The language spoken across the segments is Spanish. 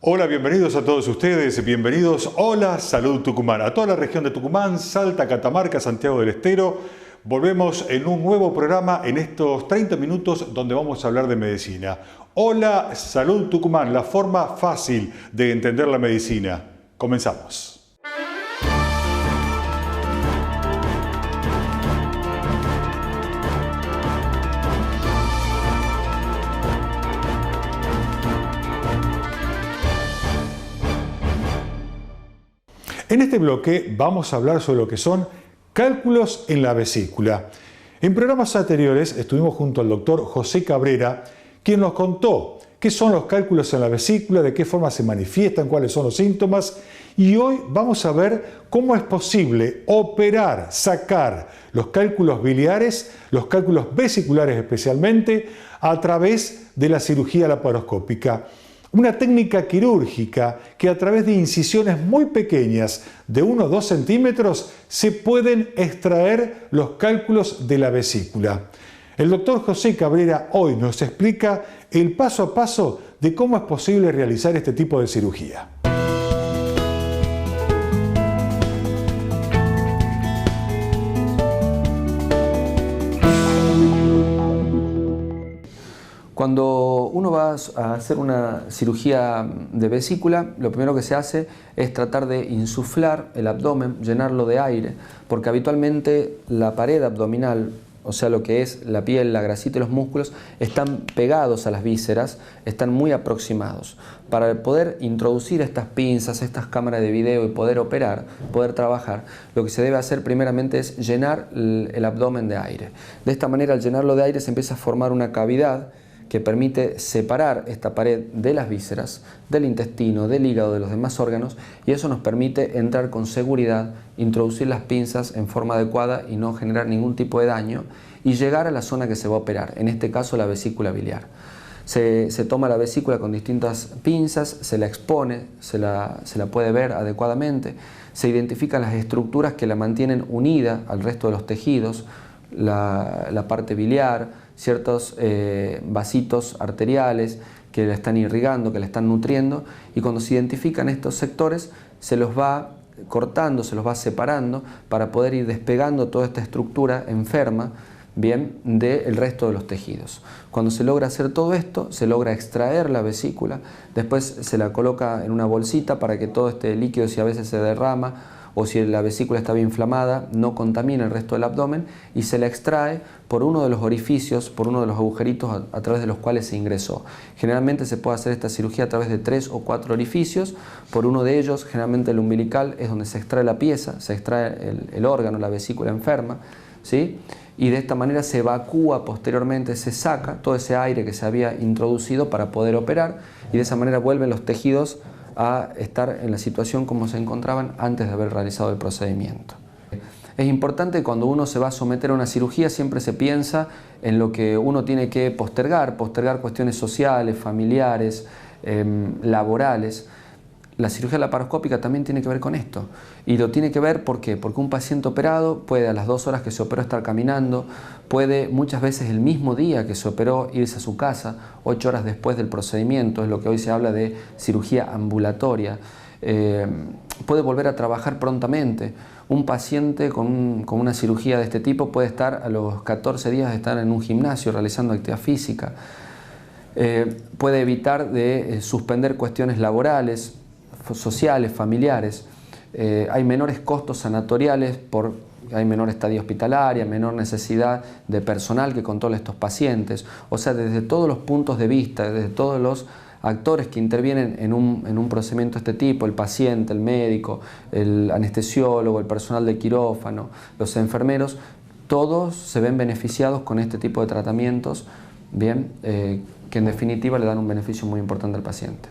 Hola, bienvenidos a todos ustedes, bienvenidos, hola, Salud Tucumán, a toda la región de Tucumán, Salta, Catamarca, Santiago del Estero. Volvemos en un nuevo programa en estos 30 minutos donde vamos a hablar de medicina. Hola, Salud Tucumán, la forma fácil de entender la medicina. Comenzamos. En este bloque vamos a hablar sobre lo que son cálculos en la vesícula. En programas anteriores estuvimos junto al doctor José Cabrera, quien nos contó qué son los cálculos en la vesícula, de qué forma se manifiestan, cuáles son los síntomas, y hoy vamos a ver cómo es posible operar, sacar los cálculos biliares, los cálculos vesiculares especialmente, a través de la cirugía laparoscópica. Una técnica quirúrgica que a través de incisiones muy pequeñas de 1 o 2 centímetros se pueden extraer los cálculos de la vesícula. El doctor José Cabrera hoy nos explica el paso a paso de cómo es posible realizar este tipo de cirugía. Cuando uno va a hacer una cirugía de vesícula, lo primero que se hace es tratar de insuflar el abdomen, llenarlo de aire, porque habitualmente la pared abdominal, o sea lo que es la piel, la grasita y los músculos, están pegados a las vísceras, están muy aproximados. Para poder introducir estas pinzas, estas cámaras de video y poder operar, poder trabajar, lo que se debe hacer primeramente es llenar el abdomen de aire. De esta manera, al llenarlo de aire, se empieza a formar una cavidad que permite separar esta pared de las vísceras, del intestino, del hígado, de los demás órganos, y eso nos permite entrar con seguridad, introducir las pinzas en forma adecuada y no generar ningún tipo de daño, y llegar a la zona que se va a operar, en este caso la vesícula biliar. Se toma la vesícula con distintas pinzas, se la expone, se la puede ver adecuadamente, se identifican las estructuras que la mantienen unida al resto de los tejidos, la parte biliar, ciertos vasitos arteriales que la están irrigando, que la están nutriendo, y cuando se identifican estos sectores se los va cortando, se los va separando para poder ir despegando toda esta estructura enferma, bien, del resto de los tejidos. Cuando se logra hacer todo esto, se logra extraer la vesícula, después se la coloca en una bolsita para que todo este líquido, si a veces se derrama o si la vesícula está bien inflamada, no contamina el resto del abdomen, y se la extrae por uno de los orificios, por uno de los agujeritos a través de los cuales se ingresó. Generalmente se puede hacer esta cirugía a través de 3 o 4 orificios. Por uno de ellos, generalmente el umbilical, es donde se extrae la pieza, se extrae el órgano, la vesícula enferma, ¿sí? Y de esta manera se evacúa posteriormente, se saca todo ese aire que se había introducido para poder operar, y de esa manera vuelven los tejidos a estar en la situación como se encontraban antes de haber realizado el procedimiento. Es importante, cuando uno se va a someter a una cirugía, siempre se piensa en lo que uno tiene que postergar cuestiones sociales, familiares, laborales. La cirugía laparoscópica también tiene que ver con esto, y lo tiene que ver ¿por qué? Porque un paciente operado puede a las 2 horas que se operó estar caminando, puede muchas veces el mismo día que se operó irse a su casa, 8 horas después del procedimiento, es lo que hoy se habla de cirugía ambulatoria, puede volver a trabajar prontamente. Un paciente con una cirugía de este tipo puede estar a los 14 días de estar en un gimnasio realizando actividad física, puede evitar de suspender cuestiones laborales, sociales, familiares. Hay menores costos sanatoriales, hay menor estadía hospitalaria, menor necesidad de personal que controle estos pacientes. O sea, desde todos los puntos de vista, desde todos los actores que intervienen en un procedimiento de este tipo, el paciente, el médico, el anestesiólogo, el personal de quirófano, los enfermeros, todos se ven beneficiados con este tipo de tratamientos, bien, que en definitiva le dan un beneficio muy importante al paciente.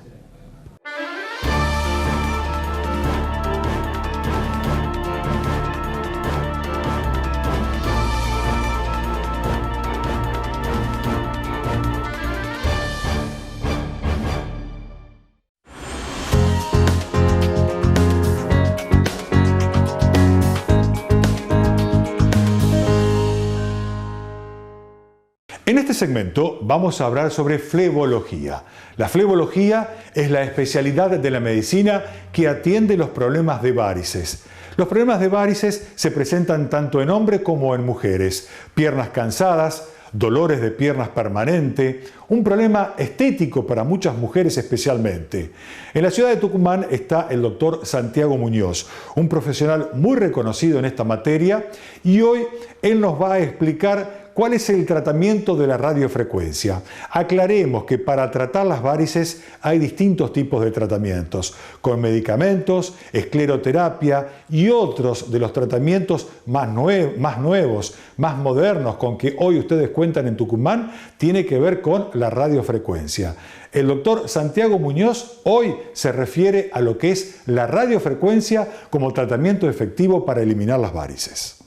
En este segmento vamos a hablar sobre flebología. La flebología es la especialidad de la medicina que atiende los problemas de varices. Los problemas de varices se presentan tanto en hombres como en mujeres. Piernas cansadas, dolores de piernas permanente, un problema estético para muchas mujeres especialmente. En la ciudad de Tucumán está el doctor Santiago Muñoz, un profesional muy reconocido en esta materia, y hoy él nos va a explicar cuál es el tratamiento de la radiofrecuencia. Aclaremos que para tratar las varices hay distintos tipos de tratamientos, con medicamentos, escleroterapia y otros de los tratamientos más nuevos, más modernos con que hoy ustedes cuentan en Tucumán, tiene que ver con la radiofrecuencia. El doctor Santiago Muñoz hoy se refiere a lo que es la radiofrecuencia como tratamiento efectivo para eliminar las varices.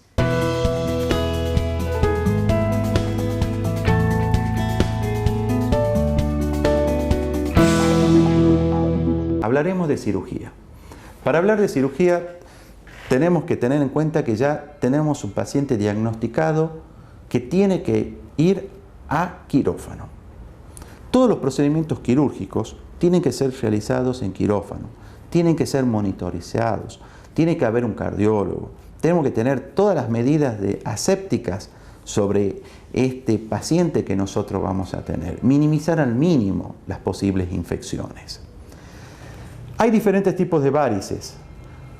Hablaremos de cirugía. Para hablar de cirugía tenemos que tener en cuenta que ya tenemos un paciente diagnosticado que tiene que ir a quirófano. Todos los procedimientos quirúrgicos tienen que ser realizados en quirófano, tienen que ser monitorizados, tiene que haber un cardiólogo, tenemos que tener todas las medidas asépticas sobre este paciente que nosotros vamos a tener, minimizar al mínimo las posibles infecciones. Hay diferentes tipos de varices.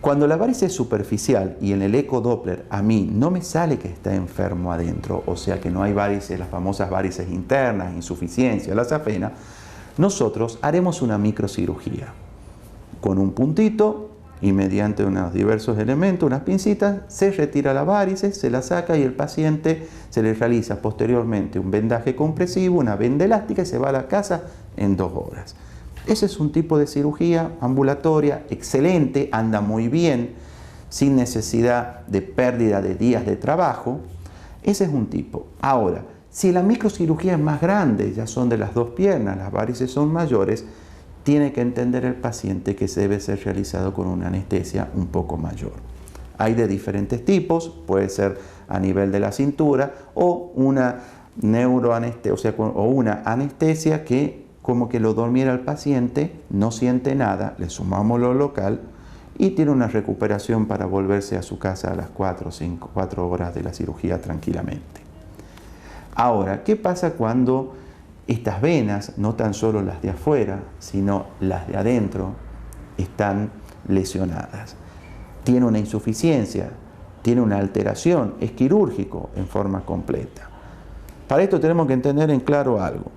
Cuando la varice es superficial y en el ecodoppler a mí no me sale que está enfermo adentro, o sea que no hay varices, las famosas varices internas, insuficiencia, la safena, nosotros haremos una microcirugía con un puntito y mediante unos diversos elementos, unas pincitas, se retira la varice, se la saca y el paciente se le realiza posteriormente un vendaje compresivo, una venda elástica y se va a la casa en 2 horas. Ese es un tipo de cirugía ambulatoria excelente, anda muy bien, sin necesidad de pérdida de días de trabajo. Ese es un tipo. Ahora, si la microcirugía es más grande, ya son de las 2 piernas, las varices son mayores, tiene que entender el paciente que debe ser realizado con una anestesia un poco mayor. Hay de diferentes tipos, puede ser a nivel de la cintura o una neuroanestesia, o sea, o una anestesia que como que lo durmiera el paciente, no siente nada, le sumamos lo local y tiene una recuperación para volverse a su casa a las 4 horas de la cirugía tranquilamente. Ahora, ¿qué pasa cuando estas venas, no tan solo las de afuera, sino las de adentro, están lesionadas? Tiene una insuficiencia, tiene una alteración, es quirúrgico en forma completa. Para esto tenemos que entender en claro algo.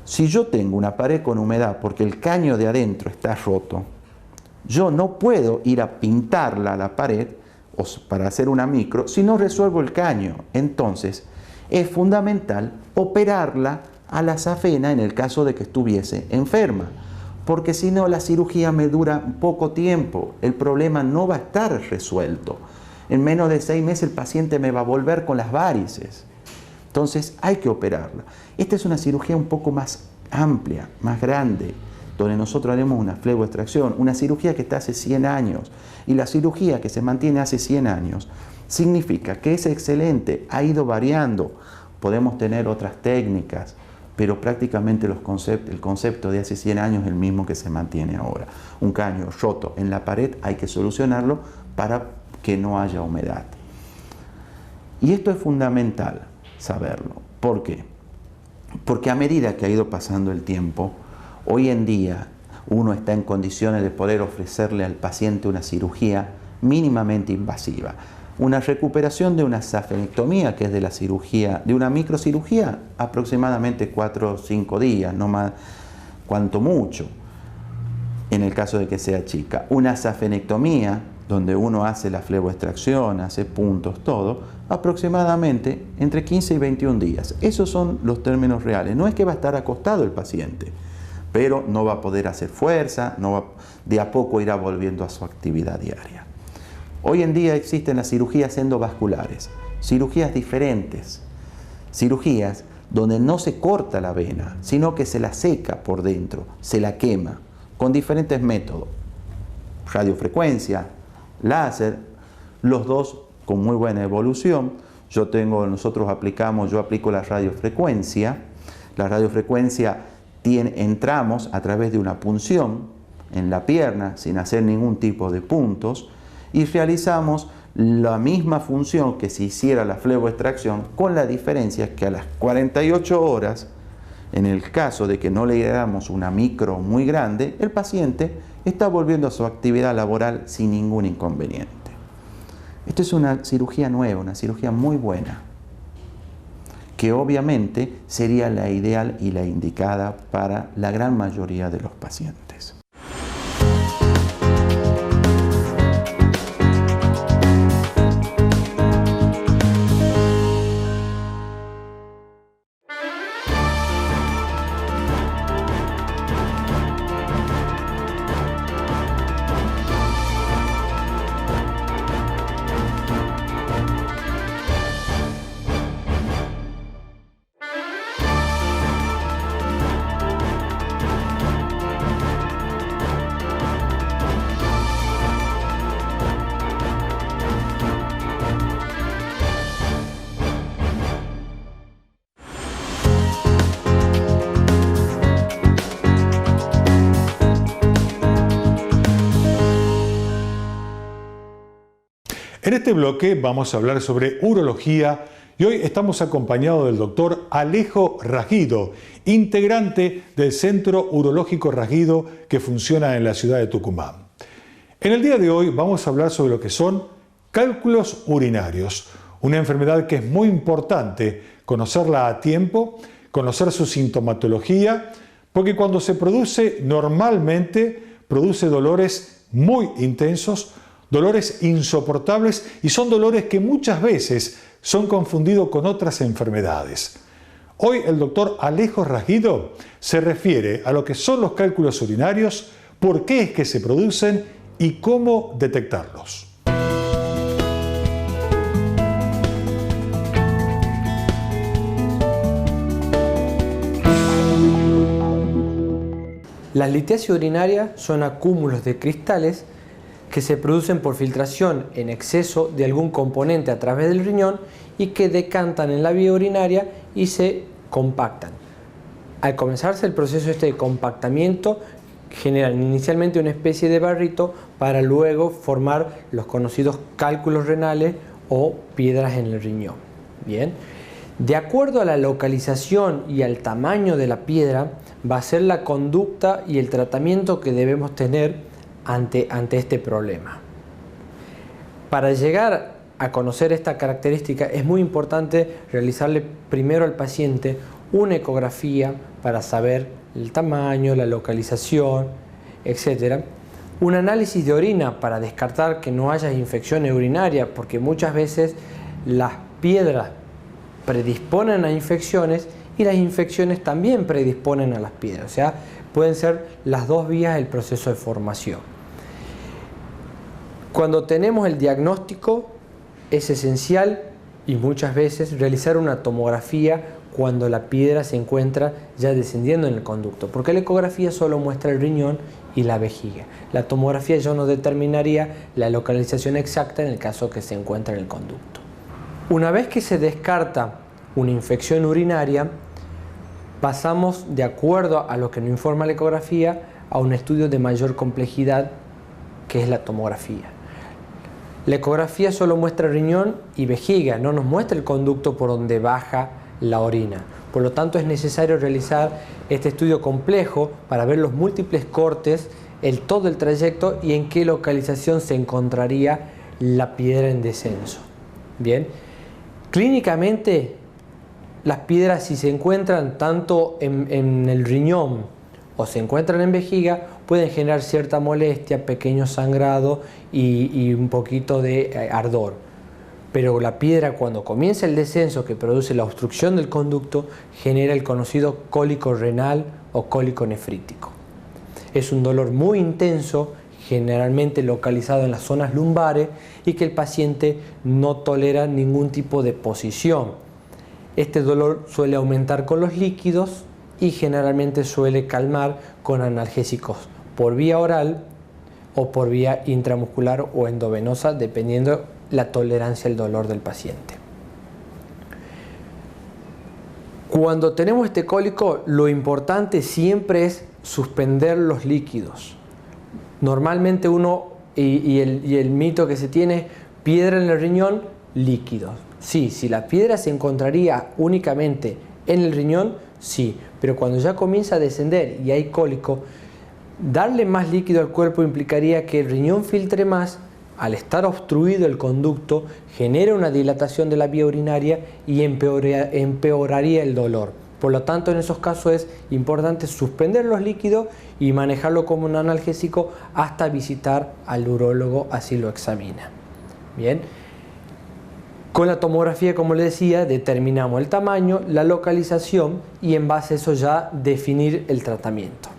Si yo tengo una pared con humedad porque el caño de adentro está roto, yo no puedo ir a pintarla a la pared para hacer una micro si no resuelvo el caño. Entonces, es fundamental operarla a la safena en el caso de que estuviese enferma, porque si no la cirugía me dura poco tiempo, el problema no va a estar resuelto. En menos de 6 meses el paciente me va a volver con las varices. Entonces hay que operarla. Esta es una cirugía un poco más amplia, más grande, donde nosotros haremos una fleboextracción, una cirugía que está hace 100 años. Y la cirugía que se mantiene hace 100 años significa que es excelente, ha ido variando. Podemos tener otras técnicas, pero prácticamente el concepto de hace 100 años es el mismo que se mantiene ahora. Un caño roto en la pared hay que solucionarlo para que no haya humedad. Y esto es fundamental saberlo. ¿Por qué? Porque a medida que ha ido pasando el tiempo, hoy en día uno está en condiciones de poder ofrecerle al paciente una cirugía mínimamente invasiva. Una recuperación de una safenectomía, que es de la cirugía, de una microcirugía, aproximadamente 4 o 5 días, no más, cuanto mucho, en el caso de que sea chica. Una safenectomía, donde uno hace la fleboextracción, hace puntos, todo, aproximadamente entre 15 y 21 días. Esos son los términos reales. No es que va a estar acostado el paciente, pero no va a poder hacer fuerza, de a poco irá volviendo a su actividad diaria. Hoy en día existen las cirugías endovasculares, cirugías diferentes, cirugías donde no se corta la vena, sino que se la seca por dentro, se la quema, con diferentes métodos. Radiofrecuencia, láser, los dos con muy buena evolución, Nosotros yo aplico la radiofrecuencia. La radiofrecuencia entramos a través de una punción en la pierna sin hacer ningún tipo de puntos y realizamos la misma función que si hiciera la fleboextracción, con la diferencia que a las 48 horas, en el caso de que no le damos una micro muy grande, el paciente está volviendo a su actividad laboral sin ningún inconveniente. Esto es una cirugía nueva, una cirugía muy buena, que obviamente sería la ideal y la indicada para la gran mayoría de los pacientes. En este bloque vamos a hablar sobre urología y hoy estamos acompañados del doctor Alejo Ragido, integrante del Centro Urológico Ragido que funciona en la ciudad de Tucumán. En el día de hoy vamos a hablar sobre lo que son cálculos urinarios, una enfermedad que es muy importante conocerla a tiempo, conocer su sintomatología, porque cuando se produce normalmente produce dolores muy intensos, dolores insoportables y son dolores que muchas veces son confundidos con otras enfermedades. Hoy el doctor Alejo Ragido se refiere a lo que son los cálculos urinarios, por qué es que se producen y cómo detectarlos. Las litiasis urinarias son acúmulos de cristales que se producen por filtración en exceso de algún componente a través del riñón y que decantan en la vía urinaria y se compactan. Al comenzarse el proceso de compactamiento, generan inicialmente una especie de barrito para luego formar los conocidos cálculos renales o piedras en el riñón. Bien. De acuerdo a la localización y al tamaño de la piedra, va a ser la conducta y el tratamiento que debemos tener ante este problema. Para llegar a conocer esta característica es muy importante realizarle primero al paciente una ecografía para saber el tamaño, la localización, etc. Un análisis de orina para descartar que no haya infecciones urinarias, porque muchas veces las piedras predisponen a infecciones y las infecciones también predisponen a las piedras, o sea, pueden ser las dos vías del proceso de formación. Cuando tenemos el diagnóstico es esencial y muchas veces realizar una tomografía cuando la piedra se encuentra ya descendiendo en el conducto, porque la ecografía solo muestra el riñón y la vejiga. La tomografía ya nos determinaría la localización exacta en el caso que se encuentre en el conducto. Una vez que se descarta una infección urinaria, pasamos, de acuerdo a lo que nos informa la ecografía, a un estudio de mayor complejidad, que es la tomografía. La ecografía solo muestra riñón y vejiga, no nos muestra el conducto por donde baja la orina. Por lo tanto, es necesario realizar este estudio complejo para ver los múltiples cortes, todo el trayecto y en qué localización se encontraría la piedra en descenso. Bien, clínicamente, las piedras, si se encuentran tanto en el riñón o se encuentran en vejiga, pueden generar cierta molestia, pequeño sangrado y un poquito de ardor. Pero la piedra, cuando comienza el descenso que produce la obstrucción del conducto, genera el conocido cólico renal o cólico nefrítico. Es un dolor muy intenso, generalmente localizado en las zonas lumbares y que el paciente no tolera ningún tipo de posición. Este dolor suele aumentar con los líquidos y generalmente suele calmar con analgésicos por vía oral o por vía intramuscular o endovenosa, dependiendo la tolerancia al dolor del paciente. Cuando tenemos este cólico, lo importante siempre es suspender los líquidos. Normalmente uno, y el mito que se tiene, piedra en el riñón, líquidos. Sí, si la piedra se encontraría únicamente en el riñón, sí, pero cuando ya comienza a descender y hay cólico, darle más líquido al cuerpo implicaría que el riñón filtre más. Al estar obstruido el conducto, genera una dilatación de la vía urinaria y empeoraría el dolor. Por lo tanto, en esos casos es importante suspender los líquidos y manejarlo como un analgésico hasta visitar al urólogo, así lo examina. Bien. Con la tomografía, como les decía, determinamos el tamaño, la localización y en base a eso ya definir el tratamiento.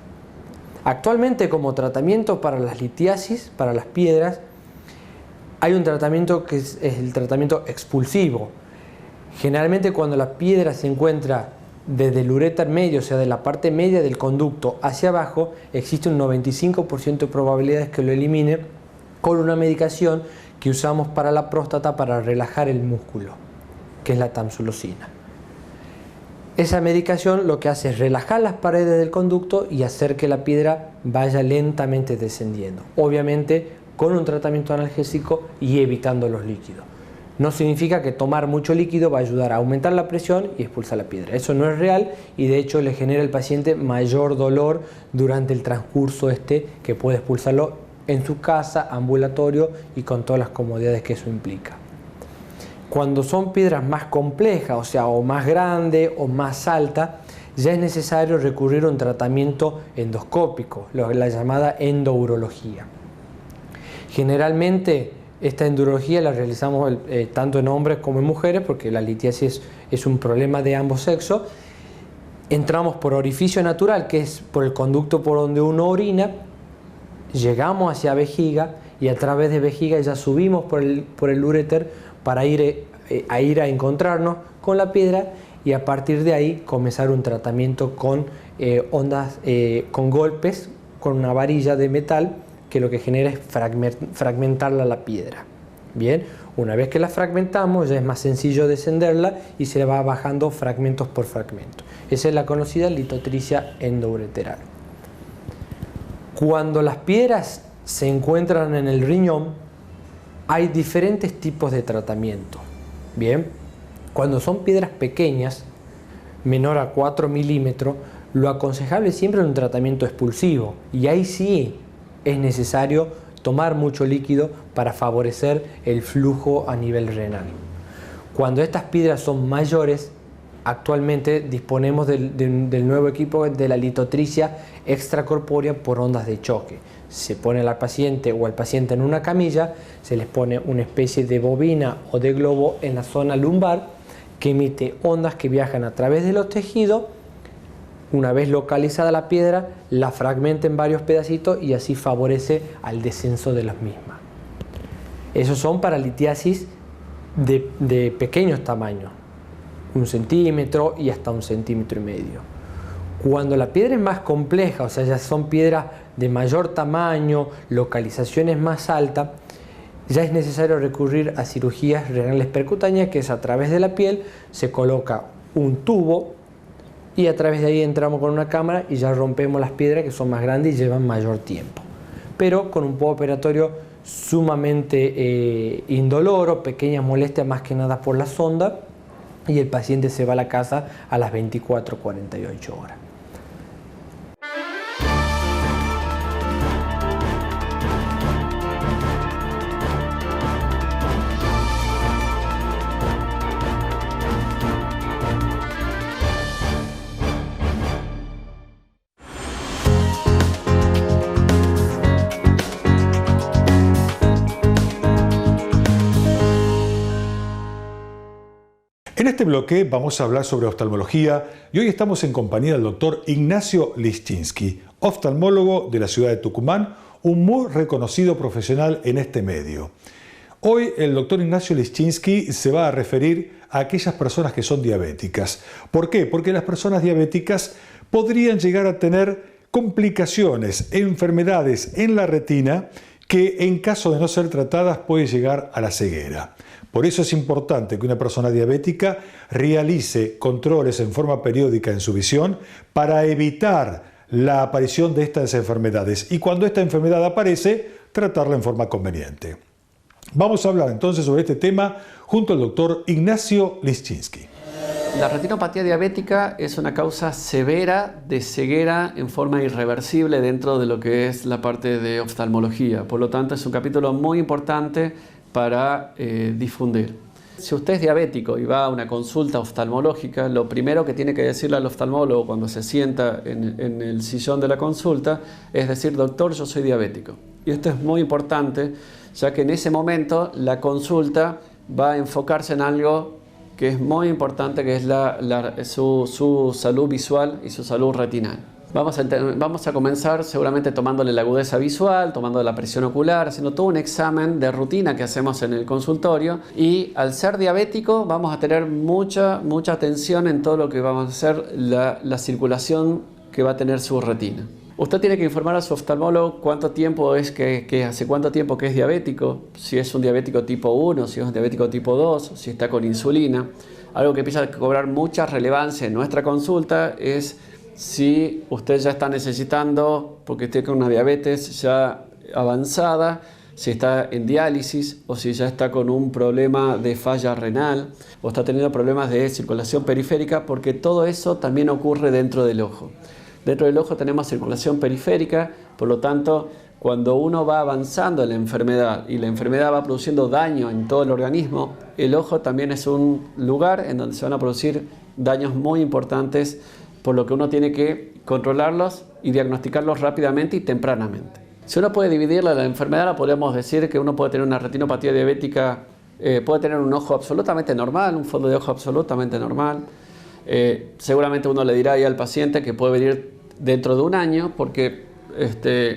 Actualmente, como tratamiento para las litiasis, para las piedras, hay un tratamiento que es el tratamiento expulsivo. Generalmente cuando la piedra se encuentra desde el uréter medio, o sea, de la parte media del conducto hacia abajo, existe un 95% de probabilidades que lo elimine con una medicación que usamos para la próstata para relajar el músculo, que es la tamsulosina. Esa medicación lo que hace es relajar las paredes del conducto y hacer que la piedra vaya lentamente descendiendo. Obviamente con un tratamiento analgésico y evitando los líquidos. No significa que tomar mucho líquido va a ayudar a aumentar la presión y expulsar la piedra. Eso no es real y de hecho le genera al paciente mayor dolor durante el transcurso que puede expulsarlo en su casa, ambulatorio y con todas las comodidades que eso implica. Cuando son piedras más complejas, o sea, o más grande o más alta, ya es necesario recurrir a un tratamiento endoscópico, la llamada endourología. Generalmente esta endurología la realizamos tanto en hombres como en mujeres porque la litiasis es un problema de ambos sexos. Entramos por orificio natural, que es por el conducto por donde uno orina, llegamos hacia vejiga y a través de vejiga ya subimos por el uréter para ir a encontrarnos con la piedra y a partir de ahí comenzar un tratamiento con ondas, con golpes, con una varilla de metal, que lo que genera es fragmentarla la piedra. Bien, una vez que la fragmentamos ya es más sencillo descenderla y se va bajando fragmentos por fragmento. Esa es la conocida litotricia endoureteral. Cuando las piedras se encuentran en el riñón, hay diferentes tipos de tratamiento. Bien, cuando son piedras pequeñas, menor a 4 milímetros, lo aconsejable siempre es un tratamiento expulsivo y ahí sí es necesario tomar mucho líquido para favorecer el flujo a nivel renal. Cuando estas piedras son mayores, actualmente disponemos del nuevo equipo de la litotricia extracorpórea por ondas de choque. Se pone al paciente o al paciente en una camilla, se les pone una especie de bobina o de globo en la zona lumbar que emite ondas que viajan a través de los tejidos. Una vez localizada la piedra, la fragmenta en varios pedacitos y así favorece al descenso de las mismas. Esos son para litiasis de pequeños tamaños, 1 centímetro y hasta 1,5 centímetros. Cuando la piedra es más compleja, o sea, ya son piedras de mayor tamaño, localizaciones más altas, ya es necesario recurrir a cirugías renales percutáneas, que es a través de la piel, se coloca un tubo y a través de ahí entramos con una cámara y ya rompemos las piedras que son más grandes y llevan mayor tiempo. Pero con un postoperatorio sumamente indoloro, pequeñas molestias más que nada por la sonda y el paciente se va a la casa a las 24-48 horas. En este bloque vamos a hablar sobre oftalmología y hoy estamos en compañía del doctor Ignacio Liszczynski, oftalmólogo de la ciudad de Tucumán, un muy reconocido profesional en este medio. Hoy el doctor Ignacio Liszczynski se va a referir a aquellas personas que son diabéticas. ¿Por qué? Porque las personas diabéticas podrían llegar a tener complicaciones, enfermedades en la retina que en caso de no ser tratadas puede llegar a la ceguera. Por eso es importante que una persona diabética realice controles en forma periódica en su visión para evitar la aparición de estas enfermedades y cuando esta enfermedad aparece, tratarla en forma conveniente. Vamos a hablar entonces sobre este tema junto al doctor Ignacio Lischinski. La retinopatía diabética es una causa severa de ceguera en forma irreversible dentro de lo que es la parte de oftalmología. Por lo tanto, es un capítulo muy importante para difundir. Si usted es diabético y va a una consulta oftalmológica, lo primero que tiene que decirle al oftalmólogo cuando se sienta en el sillón de la consulta es decir: doctor, yo soy diabético. Y esto es muy importante, ya que en ese momento la consulta va a enfocarse en algo que es muy importante, que es su salud visual y su salud retinal. Vamos a comenzar seguramente tomándole la agudeza visual, tomando la presión ocular, haciendo todo un examen de rutina que hacemos en el consultorio, y al ser diabético vamos a tener mucha atención en todo lo que vamos a hacer, la circulación que va a tener su retina. Usted tiene que informar a su oftalmólogo cuánto tiempo hace cuánto tiempo que es diabético, si es un diabético tipo 1, si es un diabético tipo 2, si está con insulina. Algo que empieza a cobrar mucha relevancia en nuestra consulta es si usted ya está necesitando, porque esté con una diabetes ya avanzada, si está en diálisis o si ya está con un problema de falla renal o está teniendo problemas de circulación periférica, porque todo eso también ocurre dentro del ojo. Dentro del ojo tenemos circulación periférica, por lo tanto, cuando uno va avanzando en la enfermedad y la enfermedad va produciendo daño en todo el organismo, el ojo también es un lugar en donde se van a producir daños muy importantes, por lo que uno tiene que controlarlos y diagnosticarlos rápidamente y tempranamente. Si uno puede dividir la enfermedad, podríamos decir que uno puede tener una retinopatía diabética, puede tener un ojo absolutamente normal, un fondo de ojo absolutamente normal. Seguramente uno le dirá ahí al paciente que puede venir dentro de un año, porque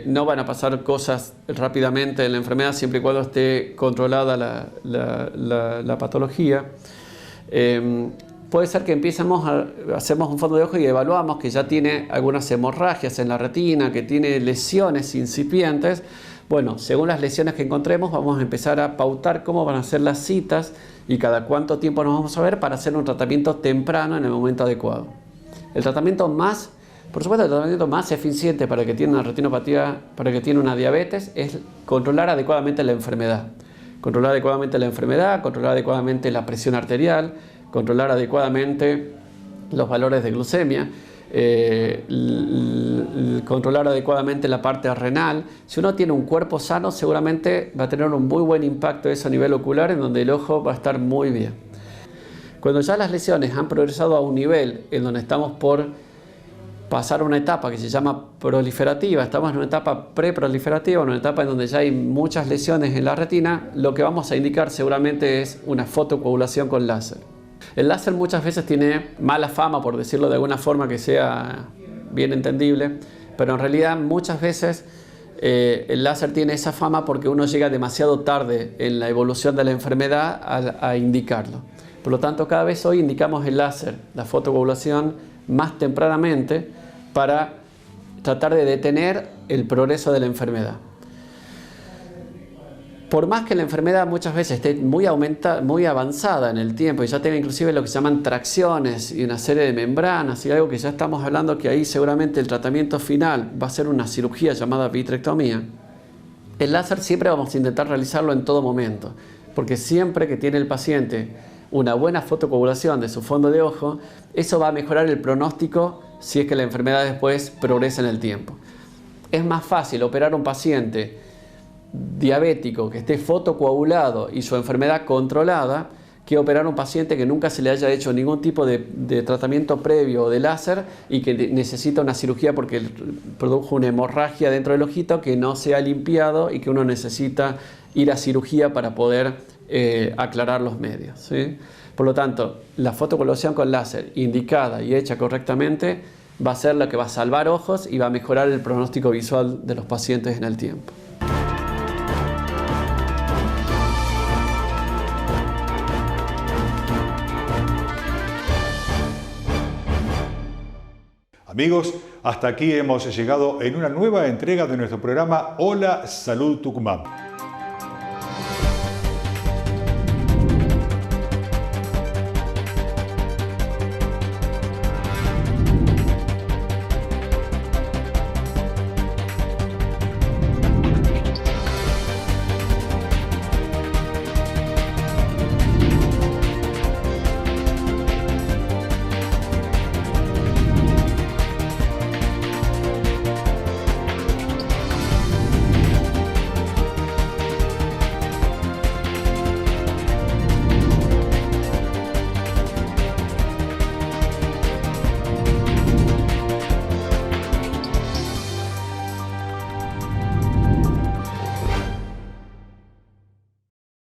no van a pasar cosas rápidamente en la enfermedad siempre y cuando esté controlada la patología. Puede ser que hacemos un fondo de ojo y evaluamos que ya tiene algunas hemorragias en la retina, que tiene lesiones incipientes. Bueno, según las lesiones que encontremos, vamos a empezar a pautar cómo van a ser las citas y cada cuánto tiempo nos vamos a ver para hacer un tratamiento temprano en el momento adecuado. Por supuesto, el tratamiento más eficiente para el que tiene una retinopatía, para el que tiene una diabetes, es controlar adecuadamente la enfermedad. Controlar adecuadamente la enfermedad, controlar adecuadamente la presión arterial, controlar adecuadamente los valores de glucemia, controlar adecuadamente la parte renal. Si uno tiene un cuerpo sano, seguramente va a tener un muy buen impacto eso a nivel ocular, en donde el ojo va a estar muy bien. Cuando ya las lesiones han progresado a un nivel en donde estamos por pasar una etapa que se llama proliferativa, estamos en una etapa preproliferativa, una etapa en donde ya hay muchas lesiones en la retina, lo que vamos a indicar seguramente es una fotocoagulación con láser. El láser muchas veces tiene mala fama, por decirlo de alguna forma que sea bien entendible, pero en realidad muchas veces el láser tiene esa fama porque uno llega demasiado tarde en la evolución de la enfermedad a indicarlo. Por lo tanto, cada vez hoy indicamos el láser, la fotocoagulación, más tempranamente para tratar de detener el progreso de la enfermedad. Por más que la enfermedad muchas veces esté muy avanzada en el tiempo y ya tenga inclusive lo que se llaman tracciones y una serie de membranas y algo que ya estamos hablando que ahí seguramente el tratamiento final va a ser una cirugía llamada vitrectomía, el láser siempre vamos a intentar realizarlo en todo momento, porque siempre que tiene el paciente una buena fotocoagulación de su fondo de ojo, eso va a mejorar el pronóstico si es que la enfermedad después progresa en el tiempo. Es más fácil operar a un paciente diabético que esté fotocoagulado y su enfermedad controlada que operar a un paciente que nunca se le haya hecho ningún tipo de tratamiento previo de láser y que necesita una cirugía porque produjo una hemorragia dentro del ojito que no se ha limpiado y que uno necesita ir a cirugía para poder aclarar los medios, ¿sí? Por lo tanto, la fotocoagulación con láser indicada y hecha correctamente va a ser la que va a salvar ojos y va a mejorar el pronóstico visual de los pacientes en el tiempo. Amigos, hasta aquí hemos llegado en una nueva entrega de nuestro programa Hola Salud Tucumán.